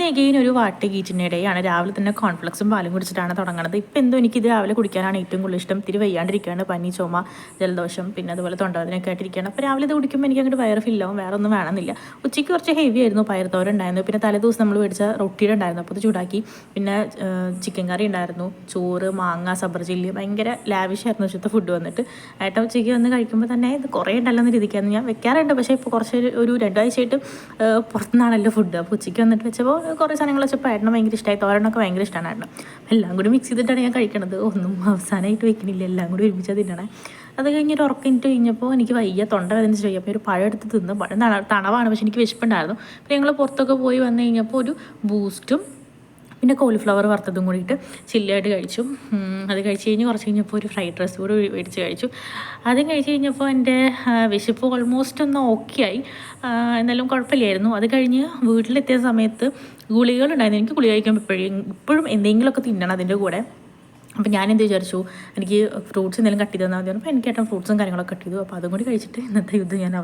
Again ഒരു what ഈറ്റിൻ്റെ day ആണ്. രാവിലെ തന്നെ കോൺഫ്ലക്സും പാലും കുടിച്ചിട്ടാണ് തുടങ്ങുന്നത്. ഇപ്പം എന്തോ എനിക്കിത് രാവിലെ കുടിക്കാനാണ് ഏറ്റവും കൂടുതൽ ഇഷ്ടം. തിരി വയ്യാണ്ടിരിക്കുകയാണ്, പനി, ചുമ, ജലദോഷം, പിന്നെ അതുപോലെ തൊണ്ടവേദനയൊക്കെ ആയിട്ടിരിക്കുകയാണ്. അപ്പോൾ രാവിലെ ഇത് കുടിക്കുമ്പോൾ എനിക്ക് അങ്ങോട്ട് വയറ് ഫില്ലാവും, വേറെ ഒന്നും വേണമെന്നില്ല. ഉച്ചയ്ക്ക് കുറച്ച് ഹെവി ആയിരുന്നു, പയർത്തോരൻ ഉണ്ടായിരുന്നു, പിന്നെ തലേദിവസം നമ്മൾ മേടിച്ച റൊട്ടിയുടെ ഉണ്ടായിരുന്നു, അപ്പോൾ അത് ചൂടാക്കി. പിന്നെ ചിക്കൻ കറി ഉണ്ടായിരുന്നു, ചോറ്, മാങ്ങ, സബർ ചില്ലി, ഭയങ്കര ലാവിഷായിരുന്നു ഉച്ചത്തെ ഫുഡ് വന്നിട്ട്. ഏട്ടൻ ഉച്ചയ്ക്ക് വന്ന് കഴിക്കുമ്പോൾ തന്നെ ഇത് കുറേ ഉണ്ടല്ലോ എന്ന് രീതിക്കായിരുന്നു. ഞാൻ വെക്കാറുണ്ട്, പക്ഷേ ഇപ്പോൾ കുറച്ച് ഒരു 2 ആഴ്ചയായിട്ട് പുറത്തുനിന്നാണല്ലോ ഫുഡ്. അപ്പോൾ ഉച്ചയ്ക്ക് വന്നിട്ട് വെച്ചപ്പോൾ കുറേ സാധനങ്ങൾ വെച്ചപ്പോൾ ഏട്ടന് ഭയങ്കര ഇഷ്ടമായി. തോരനൊക്കെ ഭയങ്കര ഇഷ്ടമാണ് ഏട്ടന്. എല്ലാം കൂടി മിക്സ് ചെയ്തിട്ടാണ് ഞാൻ കഴിക്കണത്, ഒന്നും അവസാനമായിട്ട് വെക്കണില്ല, എല്ലാം കൂടി ഒരുമിച്ചാൽ തിന്നണേ. അത് കഴിഞ്ഞൊരു ഉറക്കിട്ട് കഴിഞ്ഞപ്പോൾ എനിക്ക് വയ്യ, തൊണ്ട വേദന ചെയ്യും. അപ്പോൾ ഒരു പഴം എടുത്ത് തിന്ന്. പഴം തണവാണ്, പക്ഷെ എനിക്ക് വിശപ്പുണ്ടായിരുന്നു. പിന്നെ ഞങ്ങൾ പുറത്തൊക്കെ പോയി വന്നു കഴിഞ്ഞപ്പോൾ ഒരു ബൂസ്റ്റും പിന്നെ കോളിഫ്ലവർ വറുത്തതും കൂടിയിട്ട് ചില്ലിയായിട്ട് കഴിച്ചു. അത് കഴിച്ച് കഴിഞ്ഞ് കുറച്ച് കഴിഞ്ഞപ്പോൾ ഒരു ഫ്രൈഡ് റൈസ് കൂടി മേടിച്ച് കഴിച്ചു. അതും കഴിച്ച് കഴിഞ്ഞപ്പോൾ എൻ്റെ വിശപ്പ് ഓൾമോസ്റ്റ് ഒന്ന് ഓക്കെ ആയി, എന്നാലും കുഴപ്പമില്ലായിരുന്നു. അത് കഴിഞ്ഞ് വീട്ടിലെത്തിയ സമയത്ത് ഗുളികകളുണ്ടായിരുന്നു. എനിക്ക് ഗുളിക കഴിക്കുമ്പോൾ ഇപ്പോഴും എന്തെങ്കിലുമൊക്കെ തിന്നണം അതിൻ്റെ കൂടെ. അപ്പോൾ ഞാനെന്ത് വിചാരിച്ചു, എനിക്ക് ഫ്രൂട്ട്സ് എന്തെങ്കിലും കട്ട് ചെയ്ത് തന്നാൽ മതി. അപ്പോൾ എനിക്ക് ഏട്ടൻ ഫ്രൂട്ട്സും കാര്യങ്ങളൊക്കെ കട്ട് ചെയ്തു. അപ്പോൾ അതും കൂടി കഴിച്ചിട്ട് ഇന്നത്തെ യുദ്ധം ഞാൻ